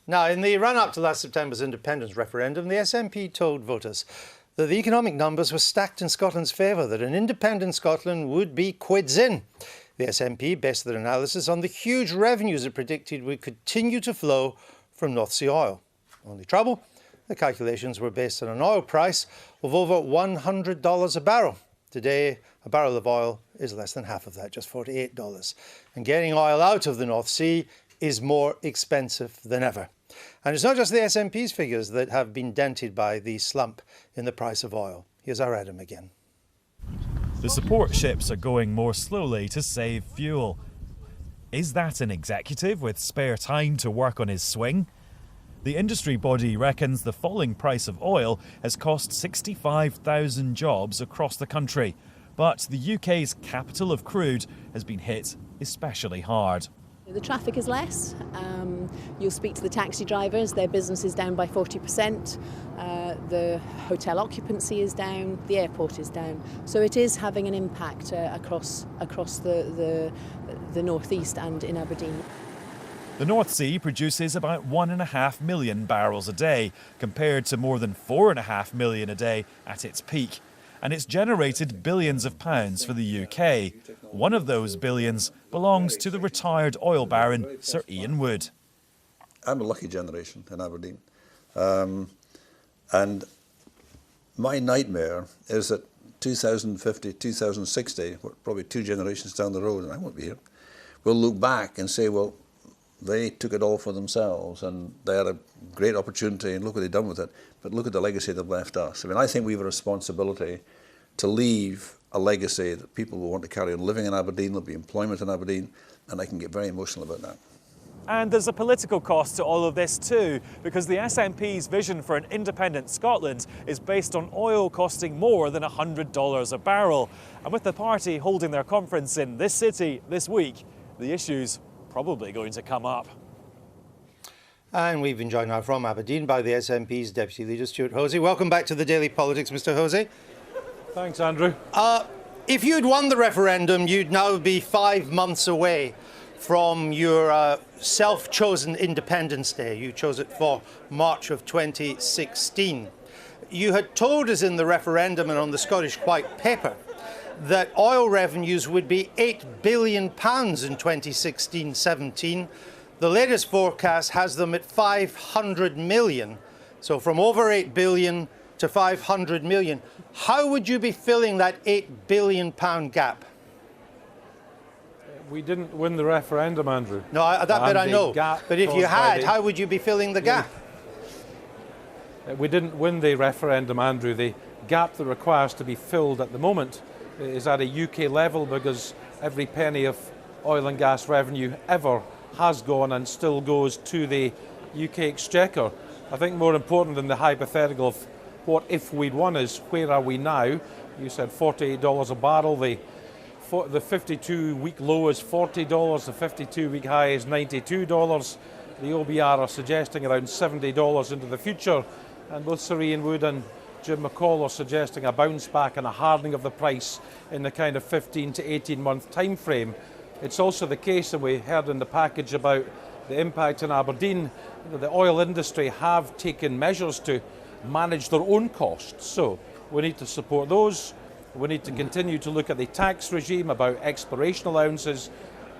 Now, in the run-up to last September's independence referendum, the SNP told voters that the economic numbers were stacked in Scotland's favour, that an independent Scotland would be quids in. The SNP based their analysis on the huge revenues it predicted would continue to flow from North Sea oil. Only trouble, the calculations were based on an oil price of over $100 a barrel. Today, a barrel of oil is less than half of that, just $48. And getting oil out of the North Sea is more expensive than ever. And it's not just the SNP's figures that have been dented by the slump in the price of oil. Here's our Adam again. The support ships are going more slowly to save fuel. Is that an executive with spare time to work on his swing? The industry body reckons the falling price of oil has cost 65,000 jobs across the country. But the UK's capital of crude has been hit especially hard. The traffic is less. You'll speak to the taxi drivers, their business is down by 40%. The hotel occupancy is down, the airport is down. So it is having an impact across the North East and in Aberdeen. The North Sea produces about 1.5 million barrels a day, compared to more than 4.5 million a day at its peak. And it's generated billions of pounds for the UK. One of those billions belongs to the retired oil baron Sir Ian Wood. I'm a lucky generation in Aberdeen. And my nightmare is that 2050, 2060, probably 2 generations down the road, and I won't be here, we'll look back and say, well, they took it all for themselves and they had a great opportunity and look what they've done with it. But look at the legacy they've left us. I mean, I think we have a responsibility to leave a legacy that people will want to carry on living in Aberdeen, there'll be employment in Aberdeen, and I can get very emotional about that. And there's a political cost to all of this too, because the SNP's vision for an independent Scotland is based on oil costing more than $100 a barrel. And with the party holding their conference in this city this week, the issue's probably going to come up. And we've been joined now from Aberdeen by the SNP's Deputy Leader, Stewart Hosie. Welcome back to the Daily Politics, Mr Hosie. Thanks, Andrew. If you'd won the referendum, you'd now be 5 months away from your self-chosen Independence Day. You chose it for March of 2016. You had told us in the referendum and on the Scottish White Paper that oil revenues would be £8 billion in 2016-17. The latest forecast has them at 500 million. So from over 8 billion to 500 million. How would you be filling that £8 billion gap? We didn't win the referendum, Andrew. No, that bit I know. But if you had, how would you be filling the gap? We didn't win the referendum, Andrew. The gap that requires to be filled at the moment is at a UK level because every penny of oil and gas revenue ever has gone and still goes to the UK exchequer. I think more important than the hypothetical of what if we'd won is where are we now? You said $48 a barrel. The 52-week low is $40. The 52-week high is $92. The OBR are suggesting around $70 into the future. And both Sir Ian Wood and Jim McCall are suggesting a bounce back and a hardening of the price in the kind of 15 to 18 month time frame. It's also the case, and we heard in the package about the impact in Aberdeen, that the oil industry have taken measures to manage their own costs. So we need to support those. We need to continue to look at the tax regime, about exploration allowances,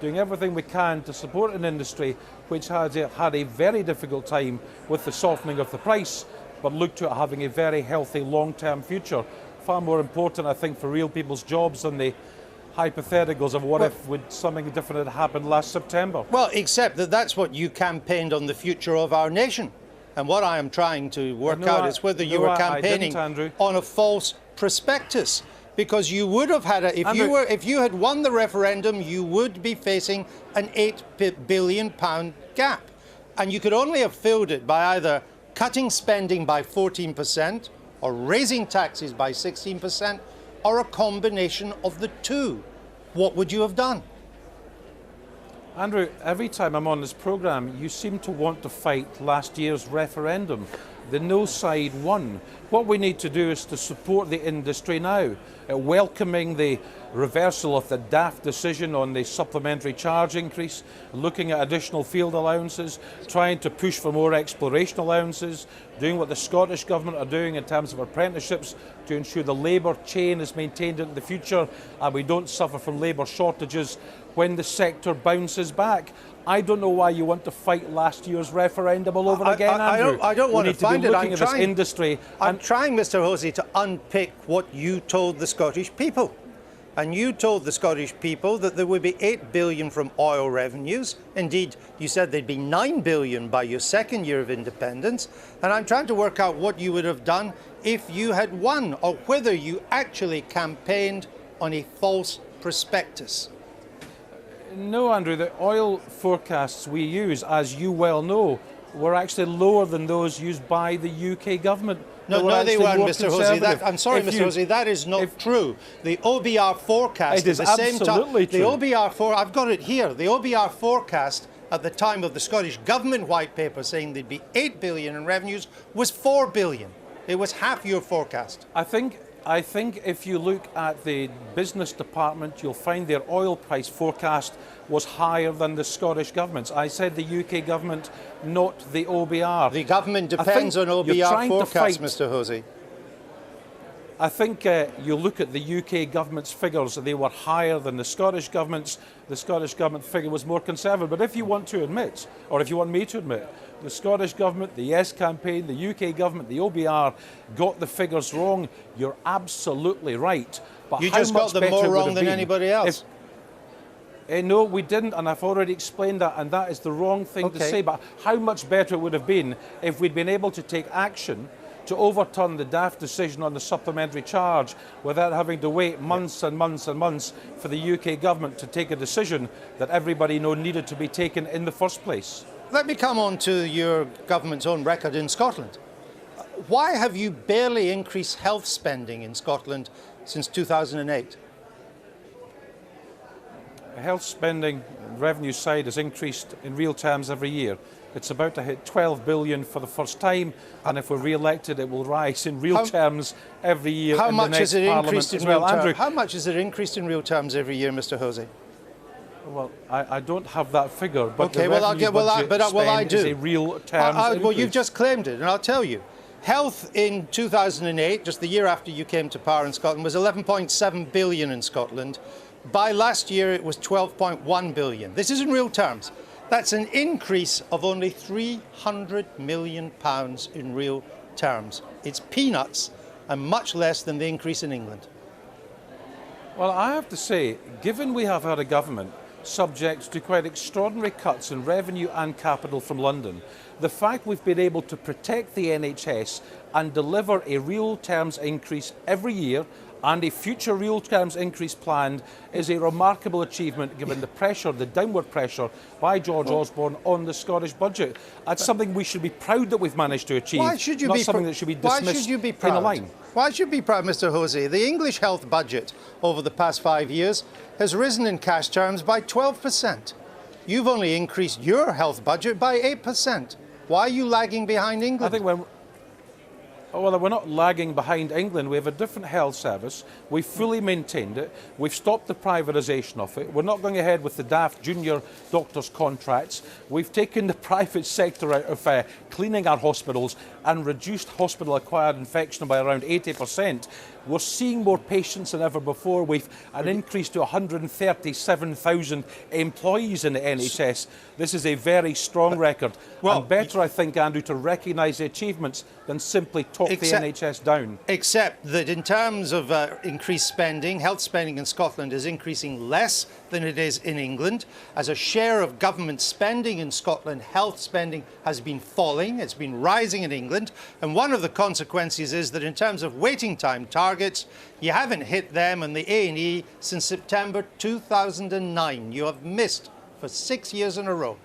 doing everything we can to support an industry which has had a very difficult time with the softening of the price, but look to it having a very healthy long-term future. Far more important, I think, for real people's jobs than the hypotheticals of what if would something different had happened last September. Well, except that that's what you campaigned on, the future of our nation. And what I am trying to work out is whether you were campaigning on a false prospectus. Because you would have had if you had won the referendum, you would be facing an £8 billion gap. And you could only have filled it by either cutting spending by 14% or raising taxes by 16%, or a combination of the two. What would you have done? Andrew, every time I'm on this programme, you seem to want to fight last year's referendum. The no side won. What we need to do is to support the industry now, welcoming the reversal of the daft decision on the supplementary charge increase, looking at additional field allowances, trying to push for more exploration allowances, doing what the Scottish Government are doing in terms of apprenticeships to ensure the labour chain is maintained into the future and we don't suffer from labour shortages when the sector bounces back. I don't know why you want to fight last year's referendum all over again, Andrew. I don't want to find it. I'm trying, industry. I'm trying, Mr. Hosie, to unpick what you told the Scottish people. And you told the Scottish people that there would be 8 billion from oil revenues. Indeed, you said there'd be 9 billion by your second year of independence. And I'm trying to work out what you would have done if you had won, or whether you actually campaigned on a false prospectus. No, Andrew, the oil forecasts we use, as you well know, were actually lower than those used by the UK government. No, they weren't, Mr. Hosie. I'm sorry, Mr. Hosie, that is not true. The OBR forecast at the same time. The OBR I've got it here. The OBR forecast at the time of the Scottish Government white paper saying there'd be 8 billion in revenues was 4 billion. It was half your forecast. I think if you look at the business department, you'll find their oil price forecast was higher than the Scottish Government's. I said the UK government, not the OBR. The government depends on OBR forecasts, Mr. Hosie. I think you look at the UK government's figures, they were higher than the Scottish government's. The Scottish government figure was more conservative. But if you want to admit, or if you want me to admit, the Scottish government, the Yes campaign, the UK government, the OBR got the figures wrong, you're absolutely right. But you just got them more wrong than anybody else. No, we didn't, and I've already explained that, and that is the wrong thing to say. But how much better it would have been if we'd been able to take action to overturn the daft decision on the supplementary charge without having to wait months and months and months for the UK government to take a decision that everybody knew needed to be taken in the first place. Let me come on to your government's own record in Scotland. Why have you barely increased health spending in Scotland since 2008? Health spending, revenue side, has increased in real terms every year. It's about to hit 12 billion for the first time, and if we're re-elected, it will rise in real terms every year. How much has it increased in real terms? Andrew, how much has it increased in real terms every year, Mr. Hosie? Well, I don't have that figure, but okay, the revenue budget is a real terms well, you've just claimed it, and I'll tell you. Health in 2008, just the year after you came to power in Scotland, was 11.7 billion in Scotland. By last year, it was 12.1 billion. This is in real terms. That's an increase of only £300 million in real terms. It's peanuts and much less than the increase in England. Well, I have to say, given we have had a government subject to quite extraordinary cuts in revenue and capital from London, the fact we've been able to protect the NHS and deliver a real terms increase every year and a future real terms increase planned is a remarkable achievement given the pressure, the downward pressure by George Osborne on the Scottish budget. That's something we should be proud that we've managed to achieve, not something that should be dismissed in a line. Why should you be proud, Mr. Hosie? The English health budget over the past 5 years has risen in cash terms by 12%. You've only increased your health budget by 8%. Why are you lagging behind England? I think we're not lagging behind England. We have a different health service. We've fully maintained it. We've stopped the privatisation of it. We're not going ahead with the daft junior doctors' contracts. We've taken the private sector out of cleaning our hospitals and reduced hospital-acquired infection by around 80%. We're seeing more patients than ever before. We've an increase to 137,000 employees in the NHS. This is a very strong record. Well, and better, I think, Andrew, to recognise the achievements than simply talk the NHS down. Except that in terms of increased spending, health spending in Scotland is increasing less than it is in England. As a share of government spending in Scotland, health spending has been falling. It's been rising in England. And one of the consequences is that in terms of waiting time targets, you haven't hit them in the A&E since September 2009. You have missed for 6 years in a row.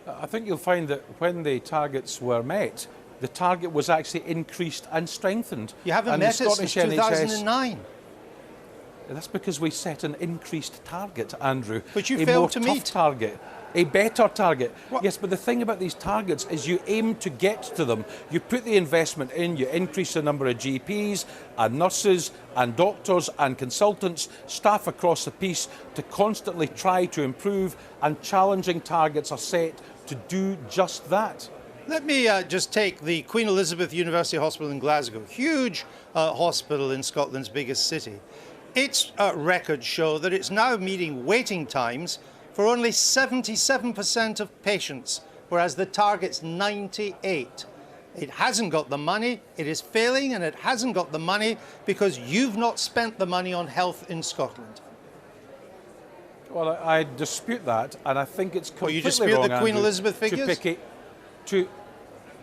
I think you'll find that when the targets were met, the target was actually increased and strengthened. You haven't met it since 2009. That's because we set an increased target, Andrew. But you failed to meet. Target. a better target. What? Yes, but the thing about these targets is you aim to get to them. You put the investment in, you increase the number of GPs and nurses and doctors and consultants, staff across the piece to constantly try to improve, and challenging targets are set to do just that. Let me just take the Queen Elizabeth University Hospital in Glasgow, huge hospital in Scotland's biggest city. Its records show that it's now meeting waiting times for only 77% of patients, whereas the target's 98%. It hasn't got the money, it is failing, and it hasn't got the money because you've not spent the money on health in Scotland. Well, I dispute that, and I think it's completely you dispute wrong, the Queen Andrew, Elizabeth figures?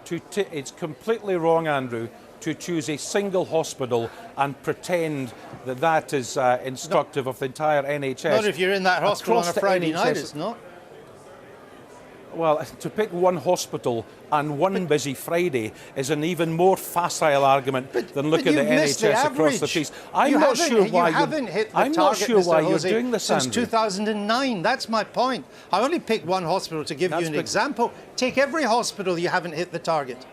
It's completely wrong, Andrew, to choose a single hospital and pretend that that is instructive of the entire NHS. Not if you're in that hospital Across on a the Friday NHS, night, it's not. Well, to pick one hospital and one busy Friday is an even more facile argument than look at the NHS across the piece. I'm not sure why you're doing this, since Andrew. 2009. That's my point. I only picked one hospital to give you an example. Take every hospital, you haven't hit the target.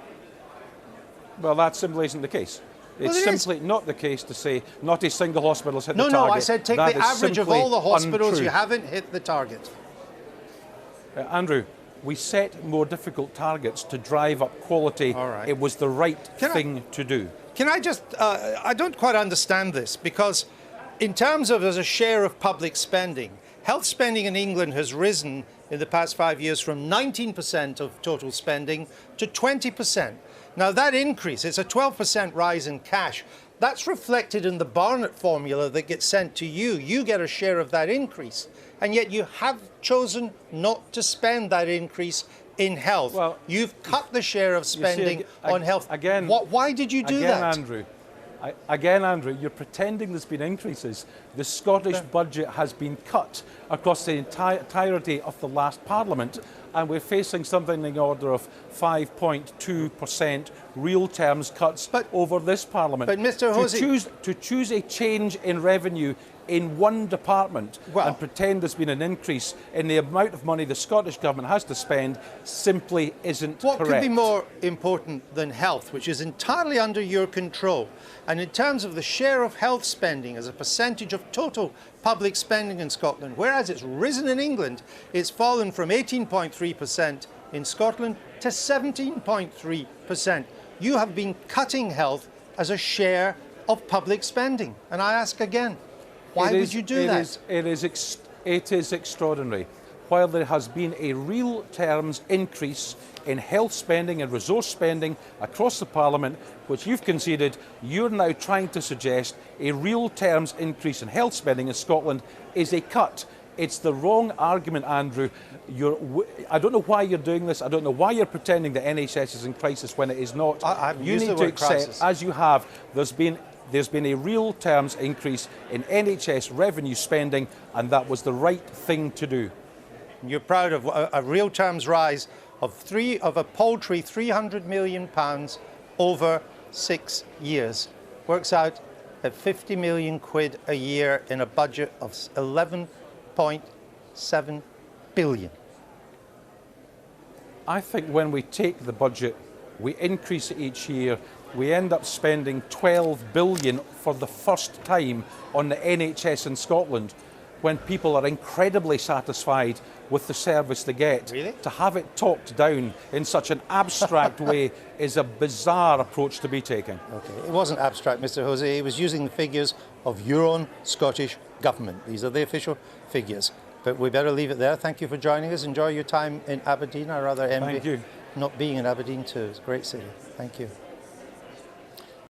Well, that simply isn't the case. It's simply not the case to say not a single hospital has hit the target. No, I said take the average of all the hospitals, you haven't hit the target. Andrew, we set more difficult targets to drive up quality. All right. It was the right thing to do. Can I just, I don't quite understand this, because in terms of as a share of public spending, health spending in England has risen in the past 5 years from 19% of total spending to 20%. Now that increase, it's a 12% rise in cash. That's reflected in the Barnett formula that gets sent to you. You get a share of that increase. And yet you have chosen not to spend that increase in health. Well, you've cut the share of spending on health. Again, why did you do that? Again, Andrew, you're pretending there's been increases. The Scottish budget has been cut across the entirety of the last Parliament, and we're facing something in the order of 5.2% real terms cuts over this Parliament. But Mr. Hosie, to choose a change in revenue in one department and pretend there's been an increase in the amount of money the Scottish Government has to spend simply isn't correct. What could be more important than health, which is entirely under your control? And in terms of the share of health spending as a percentage of total public spending in Scotland, whereas it's risen in England, it's fallen from 18.3% in Scotland to 17.3%. You have been cutting health as a share of public spending. And I ask again, why would you do that? It is extraordinary. While there has been a real terms increase in health spending and resource spending across the Parliament, which you've conceded, you're now trying to suggest a real terms increase in health spending in Scotland is a cut. It's the wrong argument, Andrew. I don't know why you're doing this. I don't know why you're pretending the NHS is in crisis when it is not. You need to accept, as you have, there's been a real terms increase in NHS revenue spending, and that was the right thing to do. You're proud of a real terms rise of a paltry £300 million over 6 years. Works out at 50 million quid a year in a budget of 11.7 billion. I think when we take the budget, we increase it each year, we end up spending 12 billion for the first time on the NHS in Scotland, when people are incredibly satisfied with the service they get. Really? To have it talked down in such an abstract way is a bizarre approach to be taking. Okay, it wasn't abstract, Mr. Hosie. It was using the figures of your own Scottish Government. These are the official figures. But we better leave it there. Thank you for joining us. Enjoy your time in Aberdeen. I rather envy not being in Aberdeen too. It's a great city. Thank you.